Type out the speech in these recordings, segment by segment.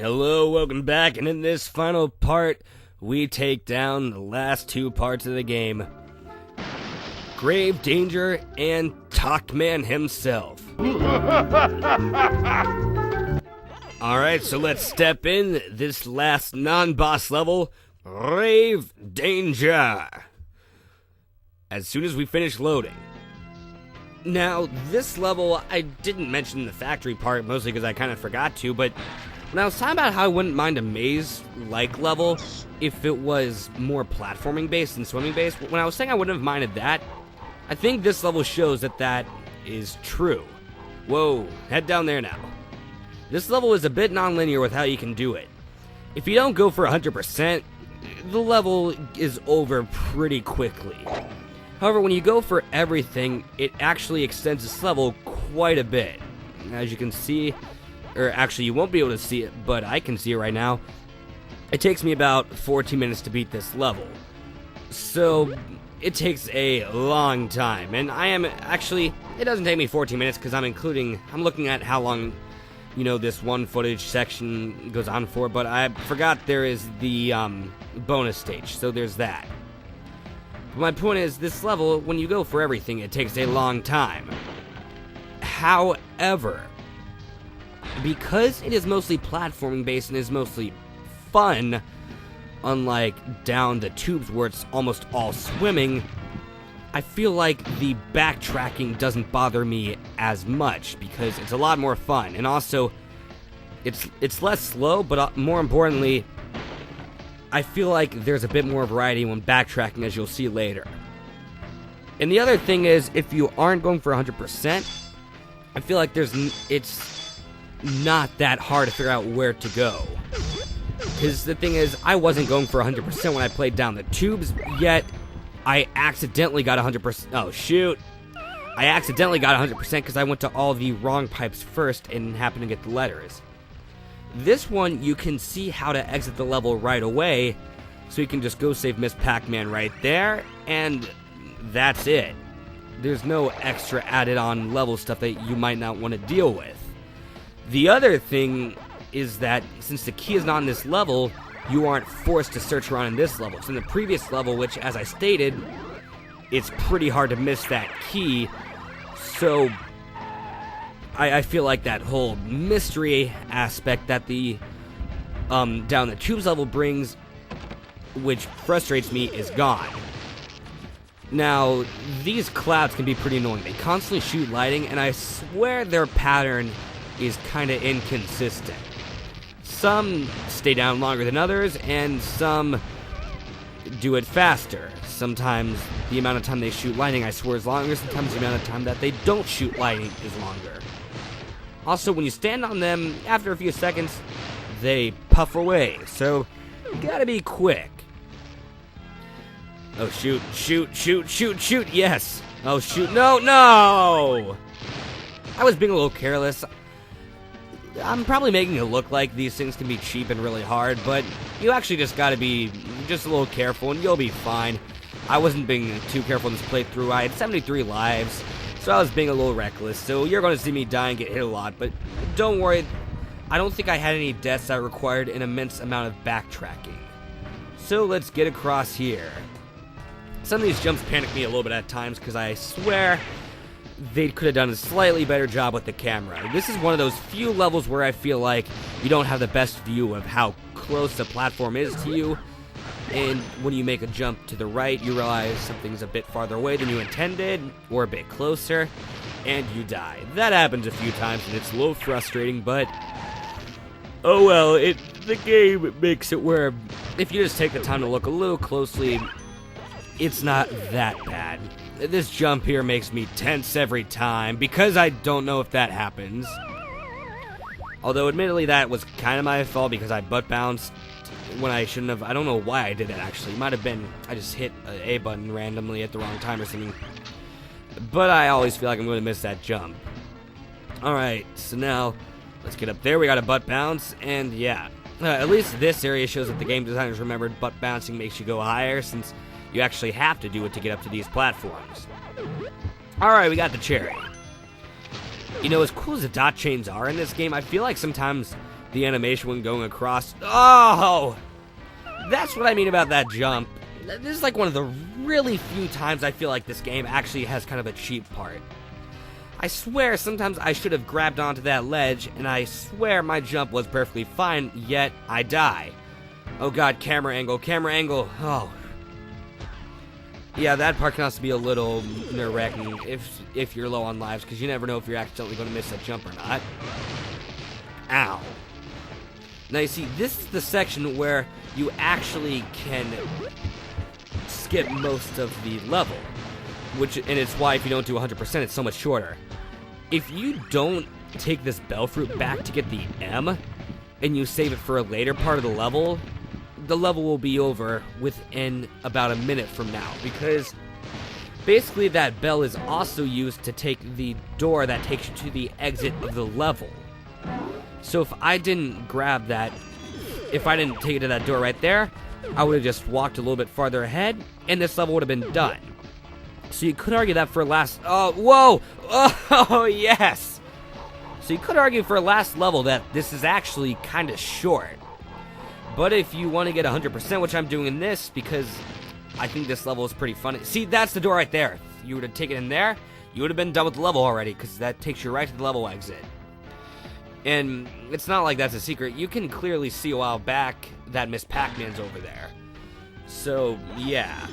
Hello, welcome back, and in this final part, we take down the last two parts of the game. Grave Danger and Toc-Man himself. Alright, so let's step in this last non-boss level, Grave Danger, as soon as we finish loading. Now, this level, I didn't mention the factory part, mostly because I kind of forgot to, but when I was talking about how I wouldn't mind a maze-like level if it was more platforming-based than swimming-based, when I was saying I wouldn't have minded that, I think this level shows that that is true. Whoa, head down there now. This level is a bit non-linear with how you can do it. If you don't go for 100%, the level is over pretty quickly. However, when you go for everything, it actually extends this level quite a bit. As you can see, or actually you won't be able to see it, but I can see it right now. It takes me about 14 minutes to beat this level. So it takes a long time, and it doesn't take me 14 minutes because I'm looking at how long, this one footage section goes on for, but I forgot there is the bonus stage, so there's that. But my point is, this level, when you go for everything, it takes a long time. However, because it is mostly platforming based and is mostly fun, unlike down the tubes where it's almost all swimming, I feel like the backtracking doesn't bother me as much because it's a lot more fun, and also it's less slow, but more importantly, I feel like there's a bit more variety when backtracking, as you'll see later. And the other thing is, if you aren't going for 100%, I feel like it's not that hard to figure out where to go. Because the thing is, I wasn't going for 100% when I played down the tubes, yet I accidentally got 100%. Oh, shoot. I accidentally got 100% because I went to all the wrong pipes first and happened to get the letters. This one, you can see how to exit the level right away, so you can just go save Miss Pac-Man right there, and that's it. There's no extra added on level stuff that you might not want to deal with. The other thing is that since the key is not in this level, you aren't forced to search around in this level. So in the previous level, which, as I stated, it's pretty hard to miss that key, so I feel like that whole mystery aspect that the down the tubes level brings, which frustrates me, is gone. Now, these clouds can be pretty annoying. They constantly shoot lighting, and I swear their pattern is kind of inconsistent. Some stay down longer than others, and some do it faster. Sometimes the amount of time they shoot lightning, I swear, is longer. Sometimes the amount of time that they don't shoot lightning is longer. Also, when you stand on them, after a few seconds, they puff away, so you gotta be quick. Oh, shoot, shoot, shoot, shoot, shoot, yes! Oh, shoot, no, no! I was being a little careless. I'm probably making it look like these things can be cheap and really hard, but you actually just gotta be just a little careful and you'll be fine. I wasn't being too careful in this playthrough. I had 73 lives, so I was being a little reckless, so you're gonna see me die and get hit a lot, but don't worry, I don't think I had any deaths that required an immense amount of backtracking. So let's get across here. Some of these jumps panic me a little bit at times because I swear they could have done a slightly better job with the camera. This is one of those few levels where I feel like you don't have the best view of how close the platform is to you, and when you make a jump to the right, you realize something's a bit farther away than you intended, or a bit closer, and you die. That happens a few times, and it's a little frustrating, but oh well, the game makes it where if you just take the time to look a little closely, it's not that bad. This jump here makes me tense every time, because I don't know if that happens. Although, admittedly, that was kind of my fault, because I butt bounced when I shouldn't have. I don't know why I did that, actually. It might have been I just hit an A button randomly at the wrong time or something. But I always feel like I'm going to miss that jump. Alright, so now, let's get up there. We got a butt bounce, and yeah. At least this area shows that the game designers remembered butt bouncing makes you go higher, since you actually have to do it to get up to these platforms. Alright, we got the cherry. As cool as the dot chains are in this game, I feel like sometimes the animation when going across. Oh! That's what I mean about that jump. This is like one of the really few times I feel like this game actually has kind of a cheap part. I swear sometimes I should have grabbed onto that ledge, and I swear my jump was perfectly fine, yet I die. Oh god, camera angle, oh. Yeah, that part can also be a little nerve-wracking if you're low on lives, because you never know if you're accidentally going to miss that jump or not. Ow. Now you see, this is the section where you actually can skip most of the level, and it's why if you don't do 100%, it's so much shorter. If you don't take this bell fruit back to get the M, and you save it for a later part of the level will be over within about a minute from now, because basically that bell is also used to take the door that takes you to the exit of the level. So if I didn't grab that, if I didn't take it to that door right there, I would have just walked a little bit farther ahead, and this level would have been done. So you could argue that for last... Oh, whoa! Oh, yes! So you could argue for last level that this is actually kind of short. But if you want to get 100%, which I'm doing in this, because I think this level is pretty fun. See, that's the door right there. If you would have taken it in there, you would have been done with the level already, because that takes you right to the level exit. And it's not like that's a secret. You can clearly see a while back that Miss Pac-Man's over there. So, yeah.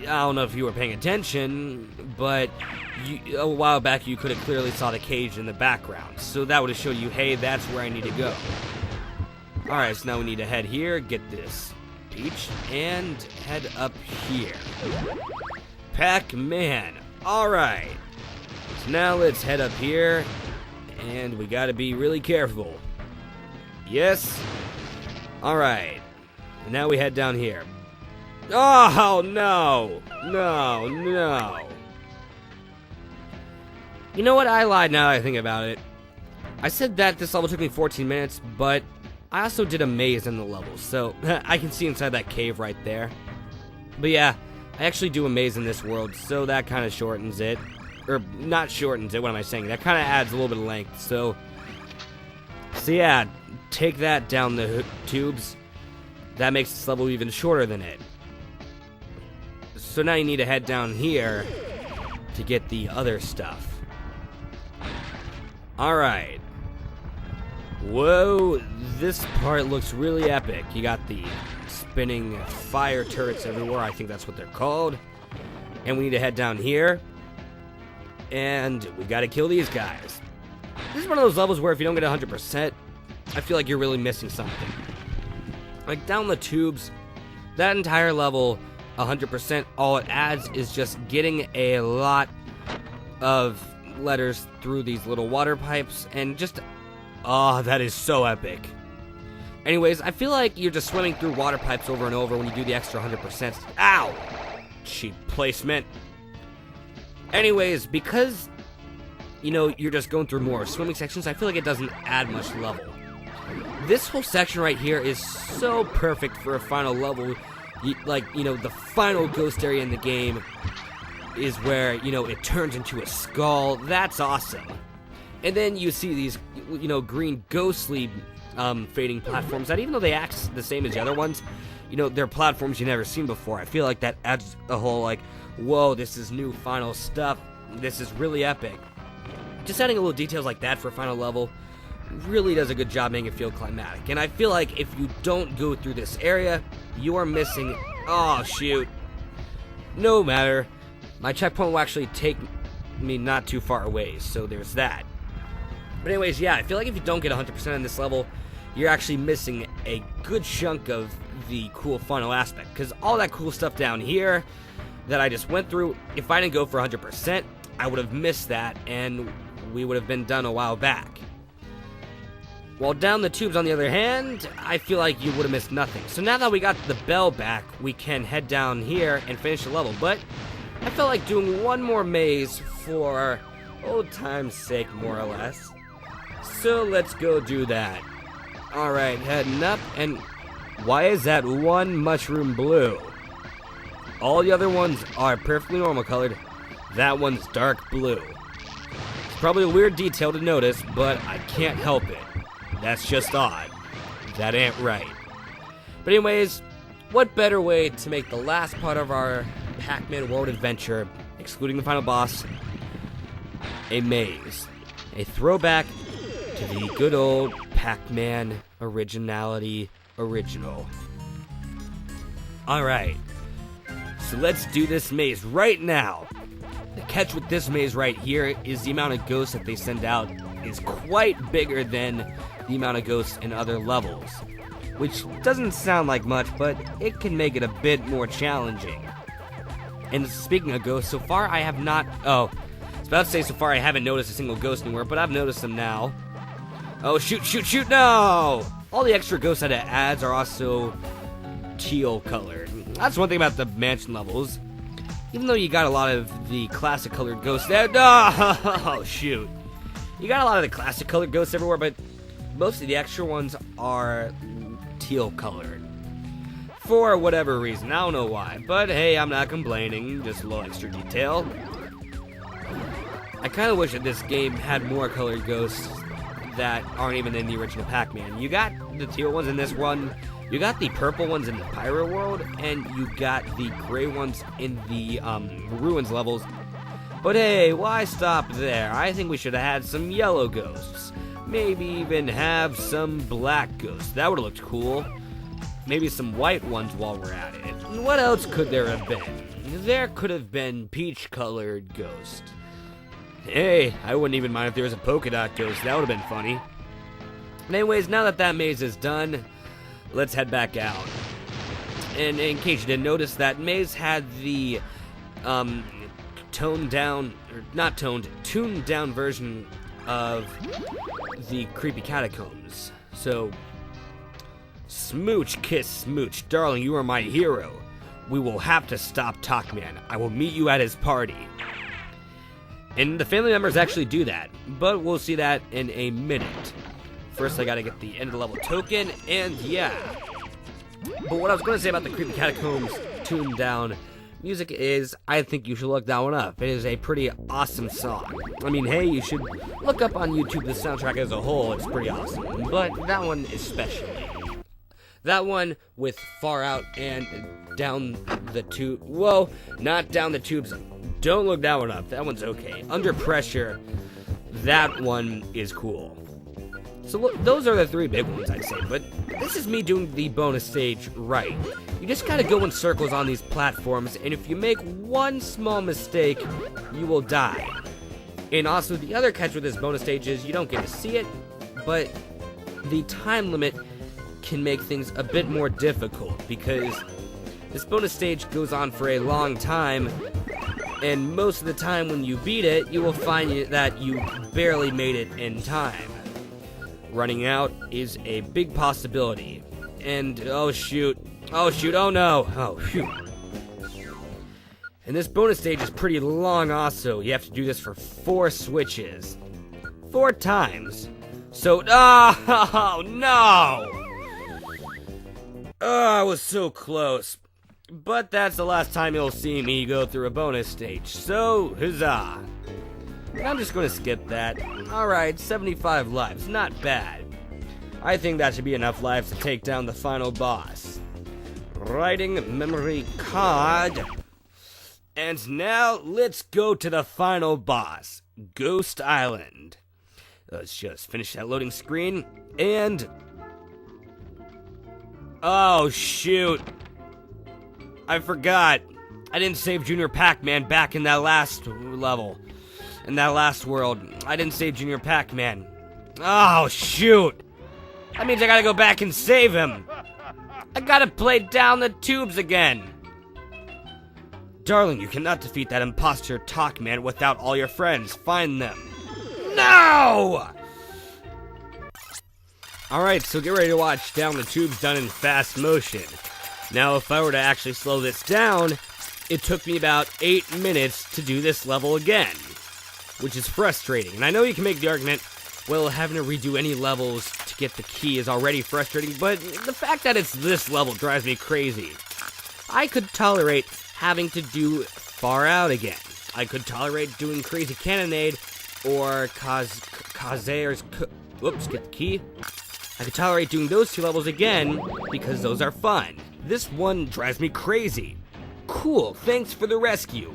I don't know if you were paying attention, but a while back you could have clearly saw the cage in the background. So that would have showed you, hey, that's where I need to go. Alright, so now we need to head here, get this peach, and head up here. Pac-Man. Alright. So now let's head up here, and we gotta be really careful. Yes. Alright. Now we head down here. Oh, no. No, no. You know what? I lied now that I think about it. I said that this level took me 14 minutes, but I also did a maze in the level, so I can see inside that cave right there. But yeah, I actually do a maze in this world, so that kind of shortens it. Or, not shortens it, what am I saying? That kind of adds a little bit of length, so yeah, take that down the tubes. That makes this level even shorter than it. So now you need to head down here to get the other stuff. Alright. Whoa, this part looks really epic. You got the spinning fire turrets everywhere. I think that's what they're called. And we need to head down here. And we gotta kill these guys. This is one of those levels where if you don't get 100%, I feel like you're really missing something. Like down the tubes, that entire level, 100%, all it adds is just getting a lot of letters through these little water pipes and just... Oh, that is so epic. Anyways, I feel like you're just swimming through water pipes over and over when you do the extra 100%. Ow! Cheap placement. Anyways, because, you know, you're just going through more swimming sections, I feel like it doesn't add much level. This whole section right here is so perfect for a final level. Like, you know, the final ghost area in the game is where, you know, it turns into a skull. That's awesome. And then you see these, you know, green ghostly fading platforms that even though they act the same as the other ones, you know, they're platforms you've never seen before. I feel like that adds a whole, like, whoa, this is new final stuff. This is really epic. Just adding a little details like that for a final level really does a good job making it feel climatic. And I feel like if you don't go through this area, you are missing... Oh, shoot. No matter. My checkpoint will actually take me not too far away, so there's that. But anyways, yeah, I feel like if you don't get 100% on this level, you're actually missing a good chunk of the cool final aspect. Because all that cool stuff down here that I just went through, if I didn't go for 100%, I would have missed that, and we would have been done a while back. While down the tubes, on the other hand, I feel like you would have missed nothing. So now that we got the bell back, we can head down here and finish the level. But I felt like doing one more maze for old time's sake, more or less. So let's go do that. Alright, heading up, and why is that one mushroom blue? All the other ones are perfectly normal colored. That one's dark blue. It's probably a weird detail to notice, but I can't help it. That's just odd. That ain't right. But anyways, what better way to make the last part of our Pac-Man world adventure, excluding the final boss, a maze. A throwback to the good old Pac-Man originality original. Alright, so let's do this maze right now. The catch with this maze right here is the amount of ghosts that they send out is quite bigger than the amount of ghosts in other levels. Which doesn't sound like much, but it can make it a bit more challenging. And speaking of ghosts, so far I have not... Oh, I was about to say so far I haven't noticed a single ghost anywhere, but I've noticed them now. Oh, shoot, shoot, shoot, no! All the extra ghosts that it adds are also teal colored. That's one thing about the mansion levels. Even though you got a lot of the classic colored ghosts there... No! Shoot. You got a lot of the classic colored ghosts everywhere, but most of the extra ones are teal colored. For whatever reason, I don't know why. But hey, I'm not complaining, just a little extra detail. I kind of wish that this game had more colored ghosts that aren't even in the original Pac-Man. You got the teal ones in this one, you got the purple ones in the Pyro World, and you got the gray ones in the Ruins levels. But hey, why stop there? I think we should have had some yellow ghosts. Maybe even have some black ghosts. That would have looked cool. Maybe some white ones while we're at it. And what else could there have been? There could have been peach-colored ghosts. Hey, I wouldn't even mind if there was a polka dot ghost. That would have been funny. And anyways, now that that maze is done, let's head back out. And in case you didn't notice, that maze had the tuned down version of the creepy catacombs. So, smooch, kiss, smooch, darling, you are my hero. We will have to stop Toc-Man. I will meet you at his party. And the family members actually do that, but we'll see that in a minute. First, I gotta get the end of the level token, and yeah. But what I was gonna say about the creepy catacombs tuned down music is, I think you should look that one up. It is a pretty awesome song. I mean, hey, you should look up on YouTube the soundtrack as a whole. It's pretty awesome. But that one especially. That one with Far Out and Down the Tube. Whoa, not Down the Tubes. Don't look that one up. That one's okay. Under Pressure, that one is cool. So look, those are the three big ones, I'd say. But this is me doing the bonus stage right. You just gotta go in circles on these platforms, and if you make one small mistake, you will die. And also, the other catch with this bonus stage is you don't get to see it, but the time limit can make things a bit more difficult, because this bonus stage goes on for a long time, and most of the time when you beat it, you will find that you barely made it in time. Running out is a big possibility. And, oh shoot, oh no, oh phew. And this bonus stage is pretty long also. You have to do this for 4 switches. 4 times. So, oh no! Oh, I was so close. But that's the last time you'll see me go through a bonus stage. So, huzzah. I'm just gonna skip that. Alright, 75 lives, not bad. I think that should be enough lives to take down the final boss. Writing memory card. And now, let's go to the final boss, Ghost Island. Let's just finish that loading screen, and... Oh, shoot. I forgot. I didn't save Junior Pac-Man back in that last level. In that last world. I didn't save Junior Pac-Man. Oh, shoot. That means I gotta go back and save him. I gotta play Down the Tubes again. Darling, you cannot defeat that imposter Toc-Man without all your friends. Find them. No! Alright, so get ready to watch Down the Tubes done in fast motion. Now, if I were to actually slow this down, it took me about 8 minutes to do this level again, which is frustrating. And I know you can make the argument, well, having to redo any levels to get the key is already frustrating, but the fact that it's this level drives me crazy. I could tolerate having to do Far Out again. I could tolerate doing Crazy Cannonade or Whoops, get the key. I could tolerate doing those 2 levels again because those are fun. This one drives me crazy. Cool, thanks for the rescue.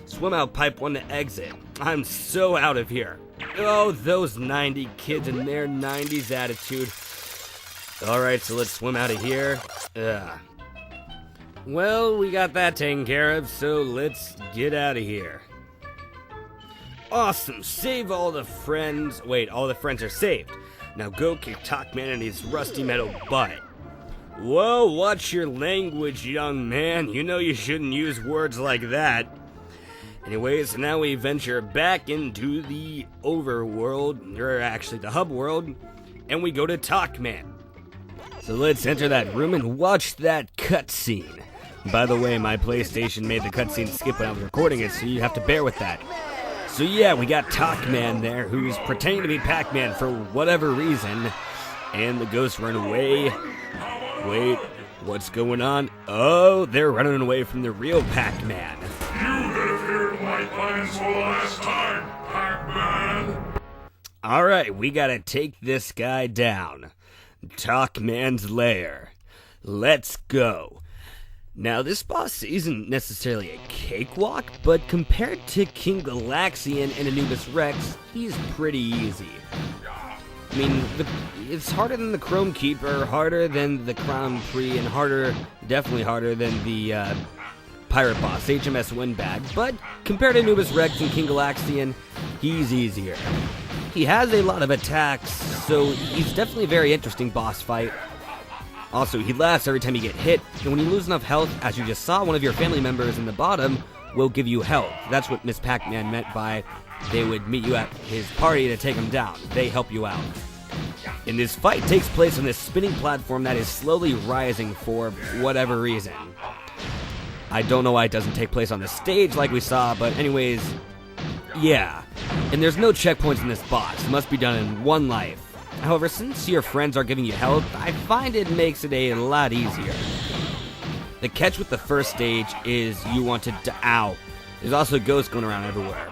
Swim out pipe 1 to exit. I'm so out of here. Oh, those 90 kids and their 90s attitude. Alright, so let's swim out of here. Ugh. Well, we got that taken care of, so let's get out of here. Awesome, save all the friends. Wait, all the friends are saved. Now go kick Toc-Man in his rusty metal butt. Whoa, watch your language, young man. You know you shouldn't use words like that. Anyways, now we venture back into the overworld, or actually the hub world, and we go to Toc-Man. So let's enter that room and watch that cutscene. By the way, my PlayStation made the cutscene skip when I was recording it, so you have to bear with that. So yeah, we got Toc-Man there, who's pretending to be Pac-Man for whatever reason, and the ghosts run away. Wait, what's going on? Oh, they're running away from the real Pac-Man. You live here my plans for the last time, Pac-Man. Alright, we gotta take this guy down. Toc-Man's lair. Let's go. Now, this boss isn't necessarily a cakewalk, but compared to King Galaxian and Anubis Rex, he's pretty easy. I mean, it's harder than the Chrome Keeper, harder than the Crown Prix, and definitely harder than the Pirate Boss, HMS Windbag, but compared to Anubis Rex and King Galaxian, he's easier. He has a lot of attacks, so he's definitely a very interesting boss fight. Also, he laughs every time you get hit, and when you lose enough health, as you just saw, one of your family members in the bottom will give you health. That's what Miss Pac-Man meant by they would meet you at his party to take him down. They help you out. And this fight takes place on this spinning platform that is slowly rising for whatever reason. I don't know why it doesn't take place on the stage like we saw, but anyways, yeah. And there's no checkpoints in this boss. It must be done in one life. However, since your friends are giving you health, I find it makes it a lot easier. The catch with the first stage is you want to ow. There's also ghosts going around everywhere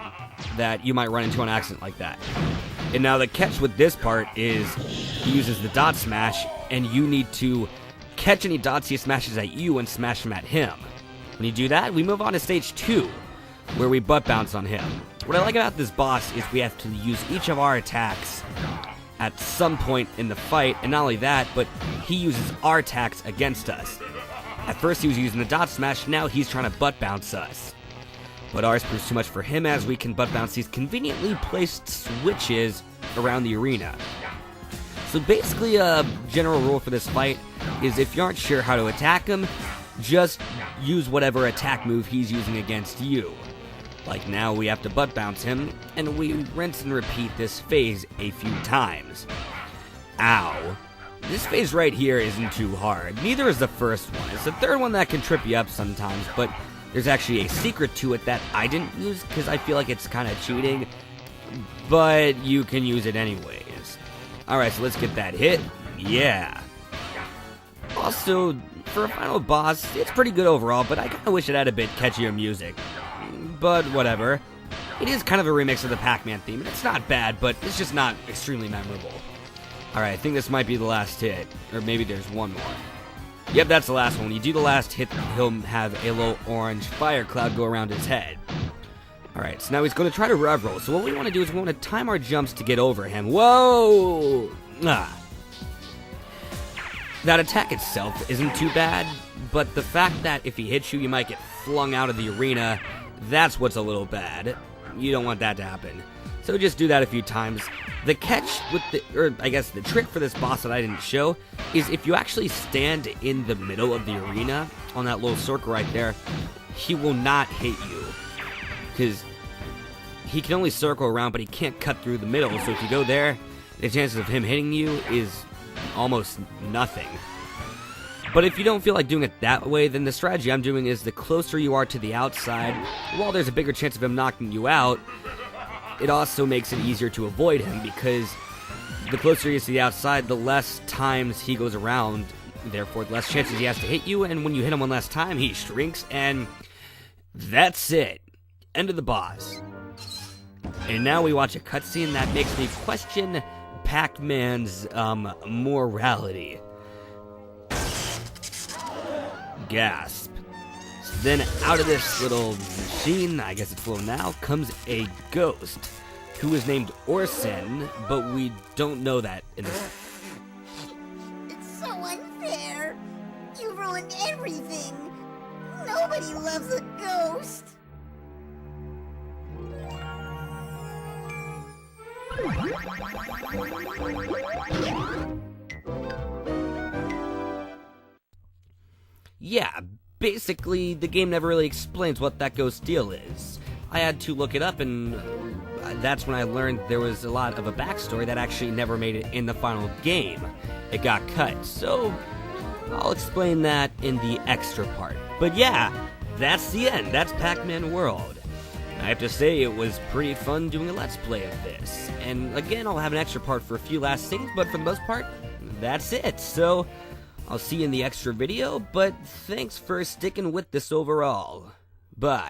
that you might run into on accident like that. And now the catch with this part is he uses the dot smash, and you need to catch any dots he smashes at you and smash them at him. When you do that, we move on to stage 2, where we butt bounce on him. What I like about this boss is we have to use each of our attacks at some point in the fight, and not only that, but he uses our attacks against us. At first he was using the dot smash, now he's trying to butt bounce us. But ours proves too much for him, as we can butt bounce these conveniently placed switches around the arena. So basically a general rule for this fight is if you aren't sure how to attack him, just use whatever attack move he's using against you. Like now we have to butt bounce him, and we rinse and repeat this phase a few times. Ow. This phase right here isn't too hard. Neither is the first one. It's the third one that can trip you up sometimes, but there's actually a secret to it that I didn't use because I feel like it's kind of cheating, but you can use it anyways. Alright, so let's get that hit. Yeah. Also, for a final boss, it's pretty good overall, but I kind of wish it had a bit catchier music. But whatever. It is kind of a remix of the Pac-Man theme, and it's not bad, but it's just not extremely memorable. Alright, I think this might be the last hit, or maybe there's one more. Yep, that's the last one. When you do the last hit, he'll have a little orange fire cloud go around his head. Alright, so now he's going to try to rev roll. So what we want to do is we want to time our jumps to get over him. Whoa! Ah. That attack itself isn't too bad, but the fact that if he hits you, you might get flung out of the arena, that's what's a little bad. You don't want that to happen. So just do that a few times. The catch with the trick for this boss that I didn't show is if you actually stand in the middle of the arena on that little circle right there, he will not hit you. Because he can only circle around, but he can't cut through the middle. So if you go there, the chances of him hitting you is almost nothing. But if you don't feel like doing it that way, then the strategy I'm doing is the closer you are to the outside, while there's a bigger chance of him knocking you out, it also makes it easier to avoid him, because the closer he is to the outside, the less times he goes around, therefore the less chances he has to hit you, and when you hit him one last time, he shrinks, and that's it. End of the boss. And now we watch a cutscene that makes me question Pac-Man's morality. Gasp. So then out of this little machine, I guess it's full now, comes a ghost who is named Orson, but we don't know that in this. It's so unfair. You ruined everything. Nobody loves a ghost. Yeah, basically, the game never really explains what that ghost deal is. I had to look it up, and that's when I learned there was a lot of a backstory that actually never made it in the final game. It got cut, so I'll explain that in the extra part. But yeah, that's the end. That's Pac-Man World. I have to say, it was pretty fun doing a Let's Play of this. And again, I'll have an extra part for a few last things, but for the most part, that's it. So, I'll see you in the extra video, but thanks for sticking with this overall. Bye.